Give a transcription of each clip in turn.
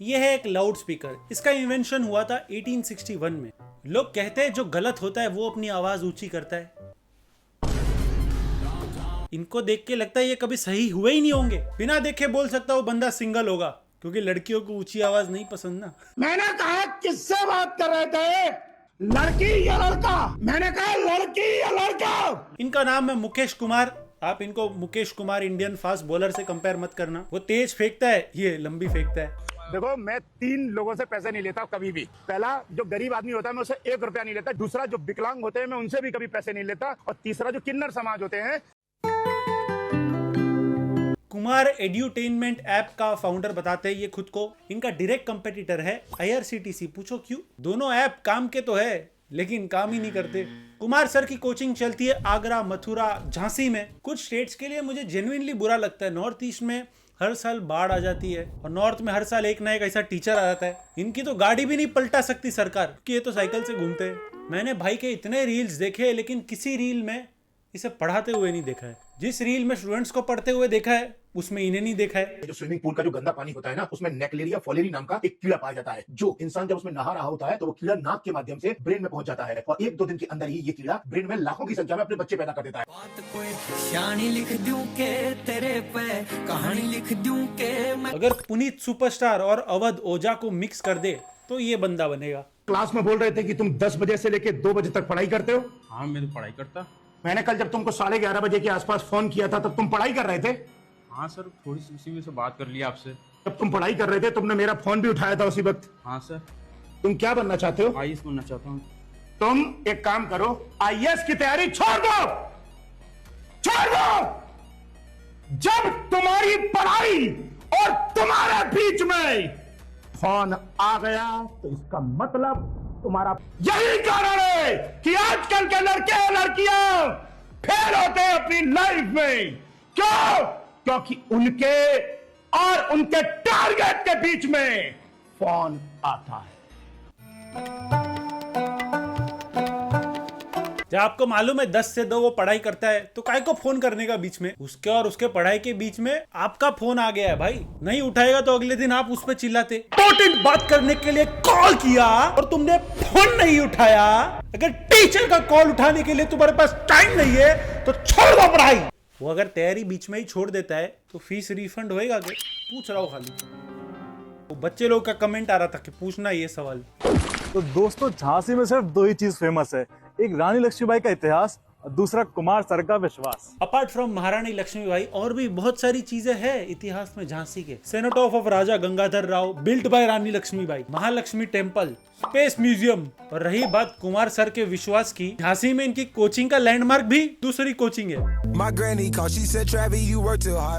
यह है एक लाउड स्पीकर। इसका इन्वेंशन हुआ था 1861 में। लोग कहते हैं जो गलत होता है वो अपनी आवाज ऊंची करता है। इनको देख के लगता है ये कभी सही हुए ही नहीं होंगे। बिना देखे बोल सकता हूँ बंदा सिंगल होगा, क्योंकि लड़कियों को ऊंची आवाज नहीं पसंद ना। मैंने कहा किससे बात कर रहे थे, लड़की या लड़का? मैंने कहा लड़की या लड़का। इनका नाम है मुकेश कुमार। आप इनको Mukesh Kumar Indian fast bowler से कंपेयर मत करना। वो तेज फेंकता है, ये लंबी फेंकता है। देखो, मैं 3 लोगों से पैसे नहीं लेता कभी भी। पहला, जो गरीब आदमी होता है मैं उससे 1 रुपया नहीं लेता। दूसरा, जो विकलांग होते हैं मैं उनसे भी कभी पैसे नहीं लेता। और तीसरा, जो किन्नर समाज होते हैं। कुमार एड्यूटेनमेंट ऐप का फाउंडर बताते हैं ये खुद को। इनका डायरेक्ट कंपेटिटर है IRCTC। पूछो क्यों? दोनों ऐप काम के तो है, लेकिन काम ही नहीं करते। कुमार सर की कोचिंग चलती है आगरा, मथुरा, झांसी में। कुछ स्टेट्स के लिए मुझे जेन्युइनली बुरा लगता है। नॉर्थ ईस्ट में हर साल बाढ़ आ जाती है और नॉर्थ में हर साल एक ना एक ऐसा टीचर आ जाता है। इनकी तो गाड़ी भी नहीं पलटा सकती सरकार, क्योंकि ये तो साइकिल से घूमते हैं। मैंने भाई के इतने रील्स देखे, लेकिन किसी रील में इसे पढ़ाते हुए नहीं देखा है। जिस रील में स्टूडेंट्स को पढ़ते हुए देखा है, उसमें इन्हें नहीं देखा है। जो स्विमिंग पूल का जो गंदा पानी होता है ना, उसमें नेक्लेरिया फोलेरी नाम का एक कीड़ा पाया जाता है। जो इंसान जब उसमें नहा रहा होता है तो वो कीड़ा नाक के माध्यम से ब्रेन में पहुंच जाता है और 1-2 दिन के अंदर ही ये कीड़ा ब्रेन में लाखों की संख्या में अपने बच्चे पैदा कर देता है। अगर पुनीत सुपरस्टार और अवध ओझा को मिक्स कर दे तो ये बंदा बनेगा। क्लास में बोल रहे थे कि तुम 10 बजे से लेकर 2 बजे तक पढ़ाई करते हो। हाँ, मैं तो पढ़ाई करता। मैंने कल जब तुमको 11:30 बजे के आसपास फोन किया था तब तुम पढ़ाई कर रहे थे। हाँ सर, थोड़ी सी उसी में से बात कर लिया आपसे। जब तुम पढ़ाई कर रहे थे तुमने मेरा फोन भी उठाया था उसी वक्त। हाँ सर। तुम क्या बनना चाहते हो? IAS बनना चाहता हूँ। तुम एक काम करो, IAS की तैयारी छोड़ दो, छोड़ दो। जब तुम्हारी पढ़ाई और तुम्हारे बीच में फोन आ गया तो इसका मतलब तुम्हारा यही कारण है कि आजकल के लड़के और लड़कियां फेल होते हैं अपनी लाइफ में। क्यों? क्योंकि उनके और उनके टारगेट के बीच में फोन आता है। जब आपको मालूम है 10 से 2 वो पढ़ाई करता है, तो काय को फोन करने का बीच में? उसके और उसके पढ़ाई के बीच में आपका फोन आ गया है भाई। नहीं उठाएगा तो अगले दिन आप उस पर चिल्लाते। इंपॉर्टेंट बात करने के लिए कॉल किया और तुमने फोन नहीं उठाया। अगर टीचर का कॉल उठाने के लिए तुम्हारे पास टाइम नहीं है तो छोड़ दो पढ़ाई। वो अगर तैयारी बीच में ही छोड़ देता है तो फीस रिफंड होएगा क्या? पूछ रहा हूँ खाली। वो बच्चे लोग का कमेंट आ रहा था कि पूछना ये सवाल। तो दोस्तों, झांसी में सिर्फ 2 ही चीज फेमस है, एक रानी लक्ष्मीबाई का इतिहास और दूसरा कुमार सर का विश्वास। अपार्ट फ्रॉम महारानी लक्ष्मीबाई और भी बहुत सारी चीजें हैं इतिहास में झांसी के। Cenotaph of Raja Gangadhar Rao built by Rani Lakshmibai, Mahalakshmi temple, space museum. और रही बात कुमार सर के विश्वास की, झांसी में इनकी कोचिंग का लैंडमार्क भी दूसरी कोचिंग है।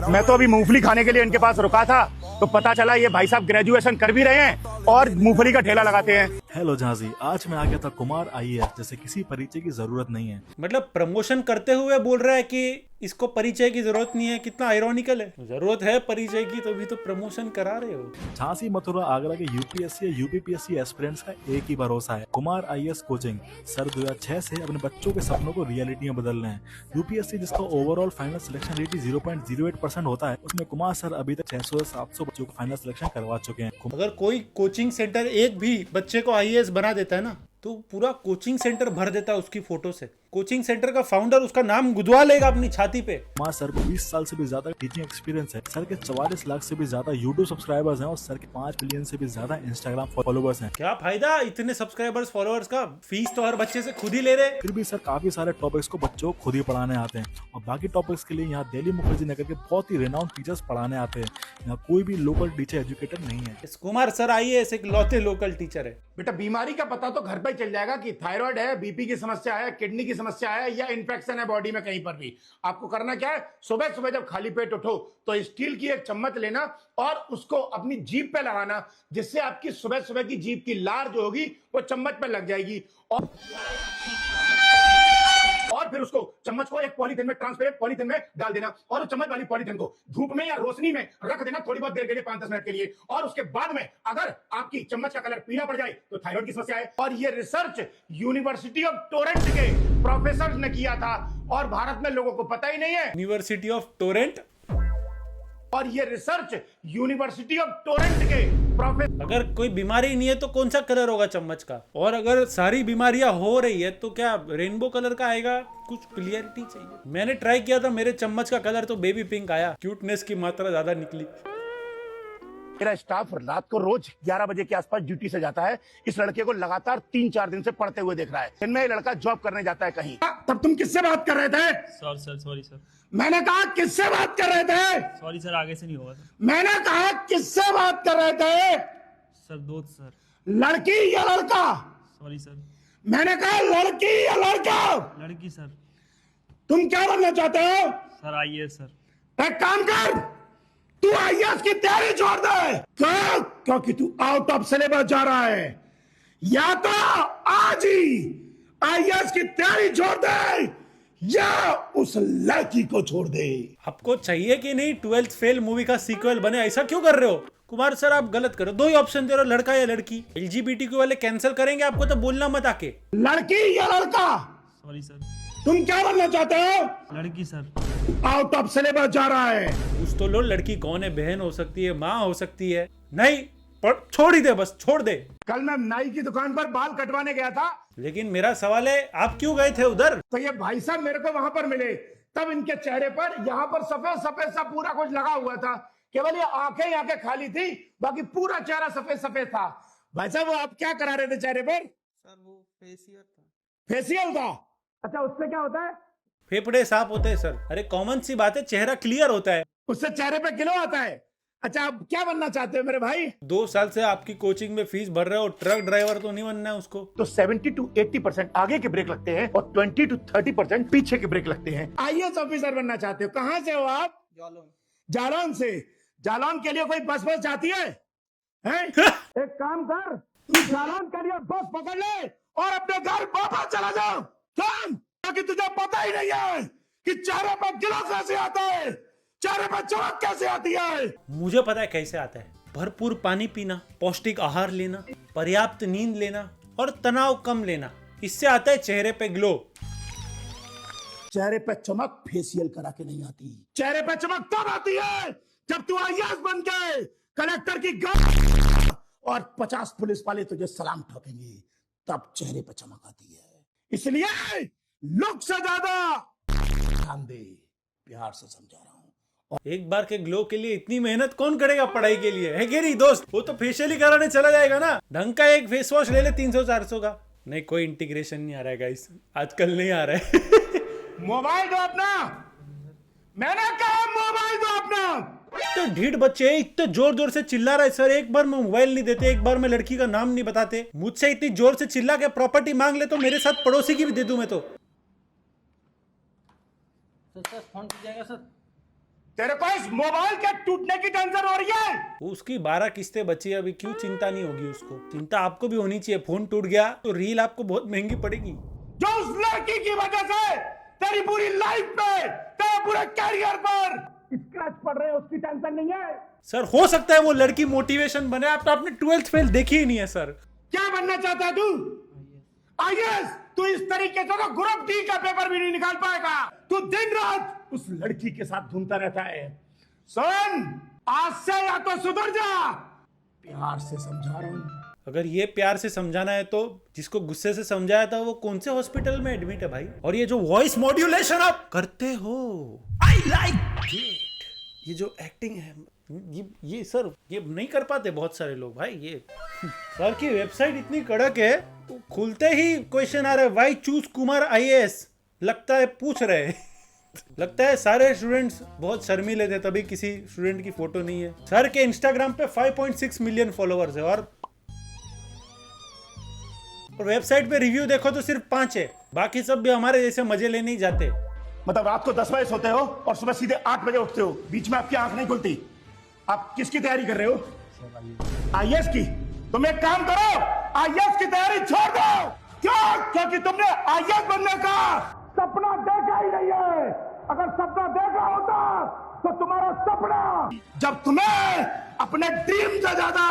मैं तो अभी मूंगफली खाने के लिए इनके पास रुका था तो पता चला ये भाई साहब ग्रेजुएशन कर भी रहे हैं और मूंगफली का ठेला लगाते हैं। हेलो झांसी, आज मैं आ गया था कुमार IAS, जैसे किसी परिचय की जरूरत नहीं है। मतलब प्रमोशन करते हुए बोल रहा है कि इसको परिचय की जरूरत नहीं है। कितना आयरॉनिकल है। जरूरत है परिचय की, तो भी तो प्रमोशन करा रहे हो। झांसी, मथुरा, आगरा के UPSC या UPPSC एस्पिरेंट्स का एक ही भरोसा है, कुमार IAS कोचिंग। सर 2006 से अपने बच्चों के सपनों को रियलिटी में बदल रहे हैं। UPSC जिसका ओवरऑल फाइनल सिलेक्शन रेट 0.08% होता है, उसमें कुमार सर अभी तक 600 से 700 बच्चों को फाइनल सिलेक्शन करवा चुके हैं। अगर कोई कोचिंग सेंटर एक भी बच्चे को IAS बना देता है ना, तो पूरा कोचिंग सेंटर भर देता है उसकी फोटो से। कोचिंग सेंटर का फाउंडर उसका नाम गुदवा लेगा अपनी छाती पे। कुमार सर को 20 साल से भी ज्यादा टीचिंग एक्सपीरियंस है। सर के 44 लाख से भी ज्यादा YouTube सब्सक्राइबर्स हैं और सर के 5 मिलियन से भी ज्यादा Instagram फॉलोवर्स हैं। क्या फायदा इतने सब्सक्राइबर्स फॉलोअर्स का? फीस तो हर बच्चे से खुद ही ले रहे। फिर भी सर काफी सारे टॉपिक्स को बच्चों को खुद ही पढ़ाने आते हैं और बाकी टॉपिक्स के लिए यहाँ दिल्ली मुखर्जी नगर के बहुत ही रेनाउंड टीचर्स पढ़ाने आते हैं। यहाँ कोई भी लोकल टीचर एजुकेटर नहीं है। कुमार सर IAS एक लौते लोकल टीचर है। बेटा, बीमारी का पता तो घर पे चल जाएगा कि थायराइड है, बीपी की समस्या है, किडनी की समस्या है या इन्फेक्शन है बॉडी में कहीं पर भी। आपको करना क्या है, सुबह सुबह जब खाली पेट उठो तो स्टील की एक चम्मच लेना और उसको अपनी जीभ पे लगाना, जिससे आपकी सुबह सुबह की जीभ की लार जो होगी वो चम्मच पे लग जाएगी। और फिर उसको चम्मच को एक पॉलीथिन में, ट्रांसपेरेंट पॉलीथिन में डाल देना और उस चम्मच वाली पॉलीथिन को धूप में या रोशनी में रख देना थोड़ी बहुत देर के लिए, 5-10 मिनट के लिए। और उसके बाद में अगर आपकी चम्मच का कलर पीला पड़ जाए तो थायराइड की समस्या है। और ये रिसर्च यूनिवर्सिटी ऑफ टोरंट के प्रोफेसर ने किया था और भारत में लोगों को पता ही नहीं है। यूनिवर्सिटी ऑफ टोरंट और ये रिसर्च यूनिवर्सिटी ऑफ टोरंट के प्रोफेसर। अगर कोई बीमारी नहीं है तो कौन सा कलर होगा चम्मच का? और अगर सारी बीमारियां हो रही है तो क्या रेनबो कलर का आएगा? कुछ क्लियरिटी चाहिए। मैंने ट्राई किया था, मेरे चम्मच का कलर तो बेबी पिंक आया, क्यूटनेस की मात्रा ज्यादा निकली। मेरा स्टाफ रात को रोज 11 बजे के आसपास ड्यूटी से जाता है। इस लड़के को लगातार 3-4 दिन से पढ़ते हुए देख रहा है। इनमें ये लड़का जॉब करने जाता है कहीं। तब तुम किससे बात कर रहे थे? Sir sorry sir. मैंने कहा किससे बात कर रहे थे? सॉरी सर, आगे से नहीं होगा सर। मैंने कहा किससे बात कर रहे थे? सर दोस्त सर। लड़की या लड़का? Sorry sir. मैंने कहा लड़की या लड़का? लड़की सर। तुम क्या बनना चाहते हो? Sir IAS sir. एक काम कर, तू आईएएस की तैयारी छोड़ दे। क्यों? क्योंकि तू आउट ऑफ सिलेबस जा रहा है। या तो आज ही आईएएस की तैयारी छोड़ दे या उस लड़की को छोड़ दे। आपको चाहिए कि नहीं 12th फेल मूवी का सीक्वल बने? ऐसा क्यों कर रहे हो कुमार सर? आप गलत करो, दो ही ऑप्शन दे रहे हो, लड़का या लड़की। एलजीबीटीक्यू वाले कैंसिल करेंगे आपको, तो बोलना मत आके। लड़की या लड़का? Sorry sir. तुम क्या बनना चाहते हो? लड़की सर। आउट ऑफ सिलेबस जा रहा है। कुछ तो लो, लड़की कौन है? बहन हो सकती है, माँ हो सकती है। नहीं, पर छोड़ ही दे, बस छोड़ दे। कल मैं नाई की दुकान पर बाल कटवाने गया था, लेकिन मेरा सवाल है, आप क्यों गए थे उधर? तो ये भाई साहब मेरे को वहां पर मिले। तब इनके चेहरे पर यहाँ पर सफेद सफेद सा पूरा कुछ लगा हुआ था। केवल ये आंखें खाली थी, बाकी पूरा चेहरा सफेद सफेद था। भाई साहब वो आप क्या करा रहे थे चेहरे पर? सर वो फेशियल था। फेशियल था? अच्छा, उससे क्या होता है? फेफड़े साफ होते हैं सर। अरे कॉमन सी बात है, चेहरा क्लियर होता है। उससे चेहरे पे ग्लो आता है। अच्छा, आप क्या बनना चाहते हो मेरे भाई? 2 साल से आपकी कोचिंग में फीस भर रहे हो, ट्रक ड्राइवर तो नहीं बनना है उसको। तो 70 to 80% आगे के ब्रेक लगते हैं और 20 to 30% पीछे के ब्रेक लगते हैं। आईएएस ऑफिसर बनना चाहते हो? कहाँ से हो आप? जालौन। जालौन से? जालौन के लिए कोई बस जाती है? हैं? एक काम कर, तू जालौन के लिए बस पकड़ ले और अपने घर वापस चला जाओ। क्यों? क्योंकि तुझे पता ही नहीं है कि चेहरे पर ग्लो कैसे आता है, चेहरे पर चमक कैसे आती है। मुझे पता है कैसे आता है। भरपूर पानी पीना, पौष्टिक आहार लेना, पर्याप्त नींद लेना और तनाव कम लेना, इससे आता है चेहरे पे ग्लो। चेहरे पे चमक फेशियल करा के नहीं आती। चेहरे पे चमक तब आती है जब तू आईएएस बन के कलेक्टर की गाड़ी और 50 पुलिस वाले तुझे सलाम ठोकेंगे, तब चेहरे पे चमक आती है। इसलिए लुक से ज्यादा ध्यान दे, प्यार से समझा रहा हूँ। एक बार के ग्लो के लिए इतनी मेहनत कौन करेगा पढ़ाई के लिए? है कि नहीं दोस्त? वो तो फेशियल ही कराने चला जाएगा ना। ढंग का एक फेस वॉश ले ले 300-400 का। नहीं, कोई इंटीग्रेशन नहीं आ रहा है गाइस, आजकल नहीं आ रहा है। मोबाइल दो अपना। मैंने कहा मोबाइल दो अपना। तो ढीठ बच्चे इतने जोर जोर से चिल्ला रहा है सर, एक बार में मोबाइल नहीं देते, एक बार में लड़की का नाम नहीं बताते। मुझसे इतनी जोर से चिल्ला के प्रॉपर्टी मांग ले तो मेरे साथ पड़ोसी की भी दे दूं मैं तो। सर फोन टूट जाएगा सर। तेरे को इस मोबाइल के टूटने की टेंशन हो रही है? उसकी 12 किस्तें बची है अभी, क्यों चिंता नहीं होगी उसको? चिंता आपको भी होनी चाहिए। फोन टूट गया तो रील आपको बहुत महंगी पड़ेगी। जो उस लड़की की वजह से तेरी पूरी लाइफ पे, तेरे पूरे कैरियर पर स्क्रैच पड़ रहे हैं, उसकी टेंशन नहीं है? सर हो सकता है वो लड़की मोटिवेशन बने, आप तो आपने 12th फेल देखी ही नहीं है सर। क्या बनना चाहता है तू? आईएएस? तू इस तरीके से तो ग्रुप डी का पेपर भी नहीं निकाल पाएगा। तू दिन रात उस लड़की के साथ घूमता रहता है। सुन, आज से या तो सुधर जा, प्यार से समझा रहा हूं। अगर ये प्यार से समझाना है तो जिसको गुस्से से समझाया था वो कौन से हॉस्पिटल में एडमिट है भाई? और ये जो वॉइस मॉड्यूलेशन आप करते हो, आई लाइक इट। ये जो एक्टिंग है, ये सर ये नहीं कर पाते बहुत सारे लोग भाई। ये सर की वेबसाइट इतनी कड़क है, तो खुलते ही क्वेश्चन आ रहा है, व्हाई चूज कुमार आईएएस? लगता है पूछ रहे हैं। लगता है सारे स्टूडेंट्स बहुत शर्मीले थे, तभी किसी स्टूडेंट की फोटो नहीं है। सर के इंस्टाग्राम पे 5.6 मिलियन फॉलोअर्स है और वेबसाइट पे रिव्यू देखो तो सिर्फ 5 है। बाकी सब भी हमारे जैसे मजे लेने ही जाते। मतलब रात को 10 बजे सोते हो और सुबह सीधे 8 बजे उठते हो, बीच में आपकी आंख नहीं खुलती। आप किसकी तैयारी कर रहे हो? आईएएस की। तुम एक काम करो, आईएएस की तैयारी छोड़ दो। क्यों? क्योंकि तुमने आईएएस बनने का सपना देखा ही नहीं है। अगर सपना देखा होता तो तुम्हारा सपना, जब तुम्हें अपने ड्रीम से ज्यादा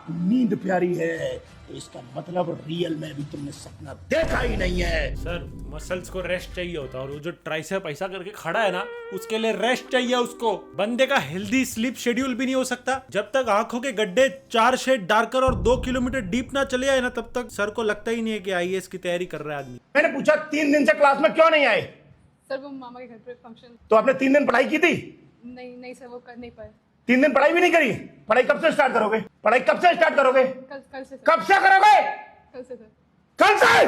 नींद प्यारी है, तो इसका मतलब रियल में भी तुमने सपना देखा ही नहीं है। सर मसल्स को रेस्ट चाहिए होता है और वो जो ट्राइसेप ऐसा करके खड़ा है ना उसके लिए रेस्ट चाहिए उसको। बंदे का हेल्दी स्लीप शेड्यूल भी नहीं हो सकता जब तक आंखों के गड्ढे 4 शेड डार्कर और 2 किलोमीटर डीप ना चले आए ना, तब तक सर को लगता ही नहीं है कि आईएएस की तैयारी कर रहा है आदमी। मैंने पूछा 3 दिन से क्लास में क्यों नहीं आए? सर वो मामा के घर पे फंक्शन। तो आपने 3 दिन पढ़ाई की थी? नहीं सर वो कर नहीं पाए। 3 दिन पढ़ाई भी नहीं करी? पढ़ाई कब से स्टार्ट करोगे? पढ़ाई कब से स्टार्ट करोगे? कल से सर। कब से करोगे? कल से सर। कल से?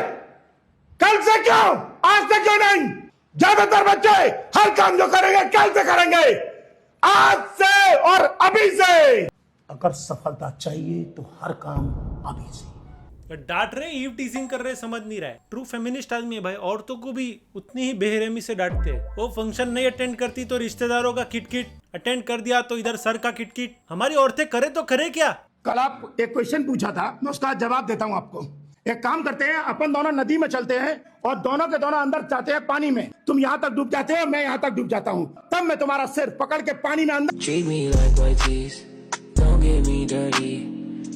कल से क्यों? आज से क्यों नहीं? ज्यादातर बच्चे हर काम जो करेंगे कल से करेंगे, आज से और अभी से। अगर सफलता चाहिए तो हर काम अभी से। डांट रहे, ईव टीजिंग कर रहे, समझ नहीं रहा है। ट्रू फेमिनिस्ट आदमी है भाई, औरतों को भी उतनी ही बेरहमी से डांटते हैं। वो फंक्शन नहीं अटेंड करती तो रिश्तेदारों का किटकिट, अटेंड कर दिया तो इधर सर का किटकिट। हमारी औरतें करे तो करे क्या? कल आप एक क्वेश्चन पूछा था, मैं उसका जवाब देता हूं आपको। एक काम करते हैं, अपन दोनों नदी में चलते हैं और दोनों के दोनों अंदर जाते हैं पानी में। तुम यहाँ तक डूब जाते हो, मैं यहाँ तक डूब जाता हूँ, तब मैं तुम्हारा सिर पकड़ के पानी में अंदर। Treat me like white tees, don't get me dirty.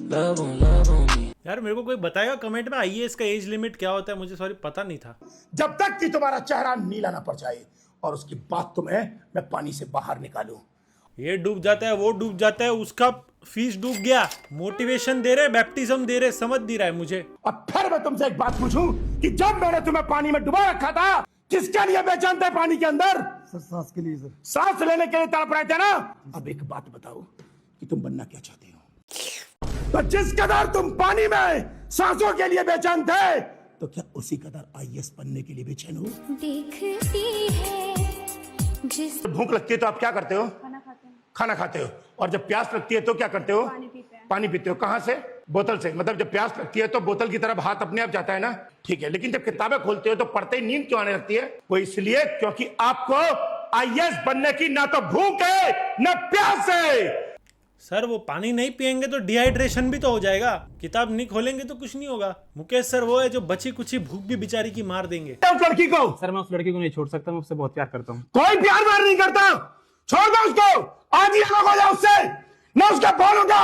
Love on me. यार मेरे को कोई बताएगा कमेंट में आईएएस का एज लिमिट क्या होता है? मुझे सॉरी पता नहीं था। जब तक कि तुम्हारा चेहरा नीला ना पड़ जाए और उसके बाद तुम्हें मैं पानी से बाहर निकालूं। ये डूब जाता है, वो डूब जाता है, उसका फीस डूब गया। मोटिवेशन दे रहे, बैप्टिज्म दे रहे, समझ नहीं रहा है मुझे। अब फिर मैं तुमसे एक बात पूछूं कि जब मैंने तुम्हें पानी में डुबा रखा था, किसके लिए बेचैन थे पानी के अंदर? सर सांस के लिए सर। सांस लेने के लिए तड़प रहे थे ना। अब एक बात बताओ कि तुम बनना क्या चाहते हो? तो जिस कदर तुम पानी में सांसों के लिए बेचैन थे, तो क्या उसी कदर आईएएस बनने के लिए बेचैन हो? देखती है जिस भूख लगती है तो आप क्या करते हो? खाना खाते हैं। खाना खाते हो। और जब प्यास लगती है तो क्या करते हो? पानी पीते हैं। पानी पीते हो। कहां से? बोतल से। मतलब जब प्यास लगती है तो बोतल की तरफ हाथ अपने आप जाता है ना, ठीक है। लेकिन जब किताबें खोलते हो तो पढ़ते ही नींद क्यों आने लगती है? वो इसलिए क्योंकि आपको आईएएस बनने की ना तो भूख है ना प्यास है। सर वो पानी नहीं पियेंगे तो डिहाइड्रेशन भी तो हो जाएगा। किताब नहीं खोलेंगे तो कुछ नहीं होगा। मुकेश सर वो है जो बची कुछ भूख भी बेचारी की मार देंगे। उस लड़की को सर मैं उस लड़की को नहीं छोड़ सकता, मैं उससे बहुत प्यार करता हूँ। कोई प्यार व्यार नहीं करता, छोड़ दो उसको। आज ही अलग हो जाओ उससे, ना उसका फोन होगा।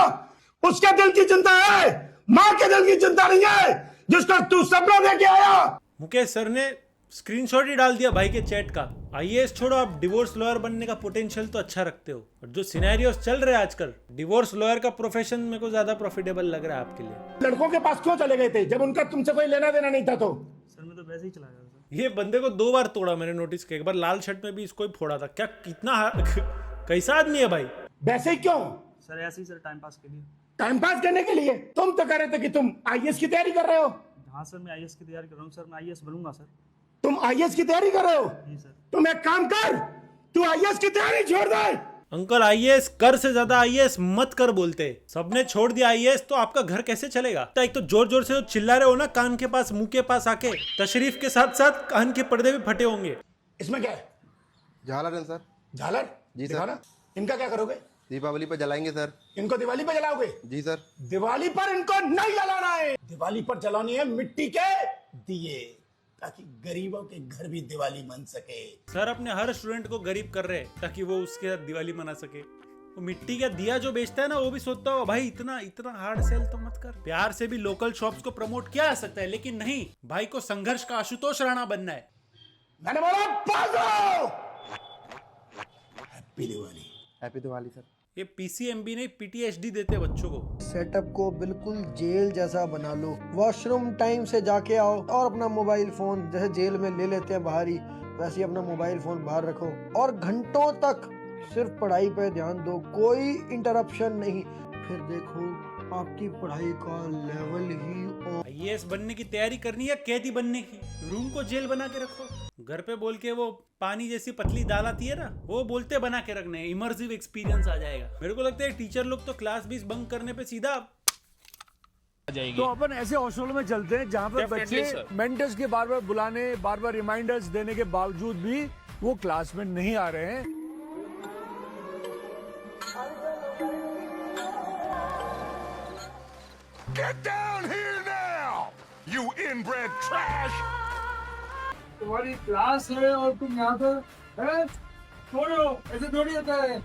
उसके दिल की चिंता है, माँ के दिल की चिंता नहीं है जिसका तू सपना लेके आया। मुकेश सर ने स्क्रीनशॉट ही डाल दिया भाई के चैट का। आईएएस छोड़ो, आप डिवोर्स लॉयर बनने का पोटेंशियल तो अच्छा रखते हो। और जो सिनेरियोस चल रहे हैं आजकल, डिवोर्स लॉयर का प्रोफेशन मेरे को ज्यादा प्रॉफिटेबल लग रहा है आपके लिए। लड़कों के पास क्यों चले गए थे जब उनका तुमसे कोई लेना देना नहीं था? तो सर मैं तो वैसे ही चला गया सर। ये बंदे को 2 बार तोड़ा मैंने नोटिस किया। एक बार लाल शर्ट में भी इसको ही फोड़ा था। क्या कितना कैसा आदमी है भाई? वैसे ही क्यों? सर ऐसे ही सर टाइम पास के लिए। टाइम पास करने के लिए? तुम तो कह रहे थे कि तुम आईएएस की तैयारी कर रहे हो। हाँ सर मैं आईएएस की तैयारी कर रहा हूँ सर, मैं आईएएस बनूंगा सर। तुम आईएएस की तैयारी कर रहे हो? जी सर। तुम एक काम कर, तू आईएएस की तैयारी छोड़ दे। अंकल आईएएस कर से ज्यादा आईएएस मत कर बोलते। सबने छोड़ दिया आईएएस तो आपका घर कैसे चलेगा? एक तो जोर जोर से जो चिल्ला रहे हो ना कान के पास, मुंह के पास आके, तशरीफ के साथ साथ कान के पर्दे भी फटे होंगे। इसमें क्या है? झालर है सर। झालर? जी सर। दिखाना। इनका क्या करोगे? दीपावली पर जलाएंगे सर। इनको दिवाली पर जलाओगे? जी सर। दिवाली पर इनको नहीं जलाना है। दिवाली पर जलानी है मिट्टी के दिए, ताकि गरीबों के घर भी दिवाली मन सके। सर अपने हर स्टूडेंट को गरीब कर रहे हैं ताकि वो उसके साथ दिवाली मना सके। वो मिट्टी का दिया जो बेचता है ना, वो भी सोचता होगा भाई इतना हार्ड सेल तो मत कर। प्यार से भी लोकल शॉप्स को प्रमोट किया जा सकता है, लेकिन नहीं, भाई को संघर्ष का आशुतोष राणा बनना है। मैंने बोला बाजो। Happy Diwali. Happy Diwali sir. ये पीसीएमबी नहीं पीटीएसडी देते बच्चों को। सेटअप को बिल्कुल जेल जैसा बना लो। वॉशरूम टाइम से जाके आओ और अपना मोबाइल फोन, जैसे जेल में ले लेते हैं बाहर ही, वैसे ही अपना मोबाइल फोन बाहर रखो और घंटों तक सिर्फ पढ़ाई पे ध्यान दो, कोई इंटरप्शन नहीं। फिर देखो आपकी पढ़ाई का लेवल ही। आईएएस बनने की तैयारी करनी है, कैदी बनने की? रूम को जेल बना के रखो। घर पे बोल के वो पानी जैसी पतली दाल आती है ना, वो बोलते बना के रखने, इमर्सिव एक्सपीरियंस आ जाएगा। मेरे को लगता है टीचर लोग तो क्लास 20 बंक करने पे सीधा तो अपन ऐसे हॉस्टल में चलते हैं जहाँ पर बच्चे मेंटर्स के बार बार बुलाने, बार बार रिमाइंडर्स देने के बावजूद भी वो क्लास में नहीं आ रहे हैं। Get down here now, you inbred trash! तुम्हारी क्लास है और तुम यहाँ पर हैं? छोड़ो, ऐसे थोड़ी होता है।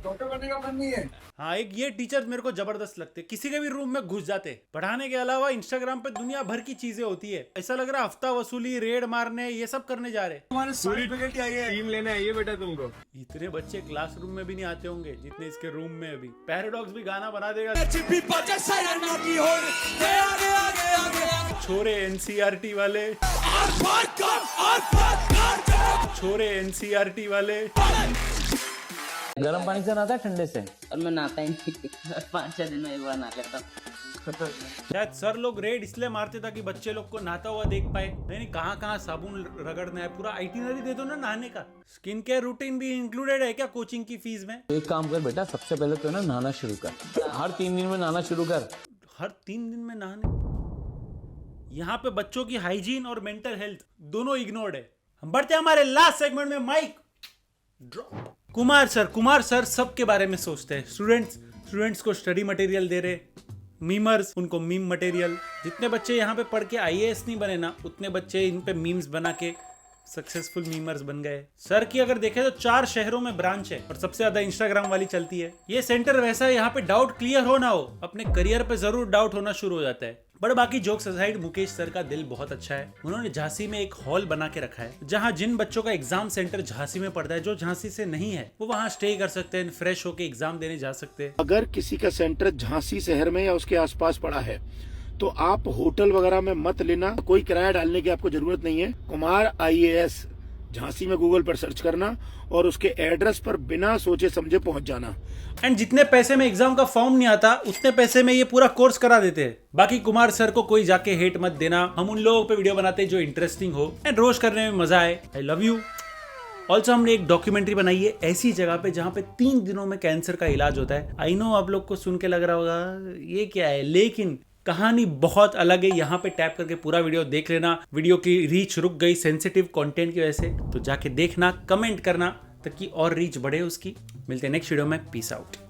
डॉक्टर बनने का मन नहीं है। हाँ, एक ये टीचर मेरे को जबरदस्त लगते, किसी के भी रूम में घुस जाते। पढ़ाने के अलावा इंस्टाग्राम पे दुनिया भर की चीजें होती है, ऐसा लग रहा है हफ्ता वसूली, रेड मारने, ये सब करने जा रहे। तुम्हारे सर्टिफिकेट आई है, टीम लेने आई है बेटा तुमको। इतने बच्चे क्लासरूम में भी नहीं आते होंगे जितने इसके रूम में अभी। पैराडॉक्स भी गाना बना देगा, छोरे एनसीईआरटी वाले, छोरे एनसीईआरटी वाले। गर्म पानी से नहाता है ठंडे से? और मैं नहाता ही नहीं 5-6 दिन में एक बार नहा लेता हूँ। शायद सर लोग रेड इसलिए मारते ताकि बच्चे लोग को नहाता हुआ देख पाए। नहीं, कहाँ साबुन रगड़ना है, पूरा आइटिनरी दे दो ना नहाने का। स्किन केयर रूटीन भी इंक्लूडेड है क्या कोचिंग की फीस में? एक काम कर बेटा, सबसे पहले तो ना नहाना शुरू कर, हर 3 दिन में नहाना शुरू कर। हर 3 दिन में नहाने? यहाँ पे बच्चों की हाइजीन और मेंटल हेल्थ दोनों इग्नोर्ड है। हम बढ़ते हैं हमारे लास्ट सेगमेंट में। Mike drop. कुमार सर सबके बारे में सोचते हैं। स्टूडेंट्स को स्टडी मटेरियल दे रहे, मीमर्स उनको मीम मटेरियल। जितने बच्चे यहाँ पे पढ़ के आईएएस नहीं बने ना, उतने बच्चे इन पे मीम्स बना के सक्सेसफुल मीमर्स बन गए। सर की अगर देखें तो 4 शहरों में ब्रांच है और सबसे ज्यादा इंस्टाग्राम वाली चलती है। ये सेंटर वैसा है, यहाँ पे डाउट क्लियर हो ना हो, अपने करियर पे जरूर डाउट होना शुरू हो जाता है। बट बाकी जोक्स असाइड, मुकेश सर का दिल बहुत अच्छा है। उन्होंने झांसी में एक हॉल बना के रखा है, जहां जिन बच्चों का एग्जाम सेंटर झांसी में पड़ता है, जो झांसी से नहीं है, वो वहां स्टे कर सकते हैं, फ्रेश होके एग्जाम देने जा सकते हैं। अगर किसी का सेंटर झांसी शहर में या उसके आसपास पड़ा है तो आप होटल वगैरह में मत लेना, कोई किराया डालने की आपको जरूरत नहीं है। कुमार IAS झांसी में गूगल पर सर्च करना और उसके एड्रेस पर बिना सोचे समझे पहुंच जाना। एंड जितने पैसे में एग्जाम का फॉर्म नहीं आता, उतने पैसे में ये पूरा कोर्स करा देते हैं। बाकी कुमार सर को कोई जाके हेट मत देना, हम उन लोगों पे वीडियो बनाते हैं जो इंटरेस्टिंग हो एंड रोज करने में मजा आए। I love you. ऑल्सो हमने एक डॉक्यूमेंट्री बनाई है ऐसी जगह पे जहाँ पे 3 दिनों में कैंसर का इलाज होता है। आई नो आप लोग को सुन के लग रहा होगा ये क्या है, लेकिन कहानी बहुत अलग है। यहाँ पे टैप करके पूरा वीडियो देख लेना। वीडियो की रीच रुक गई सेंसिटिव कंटेंट की वजह से, तो जाके देखना, कमेंट करना ताकि और रीच बढ़े उसकी। मिलते हैं नेक्स्ट वीडियो में। Peace out.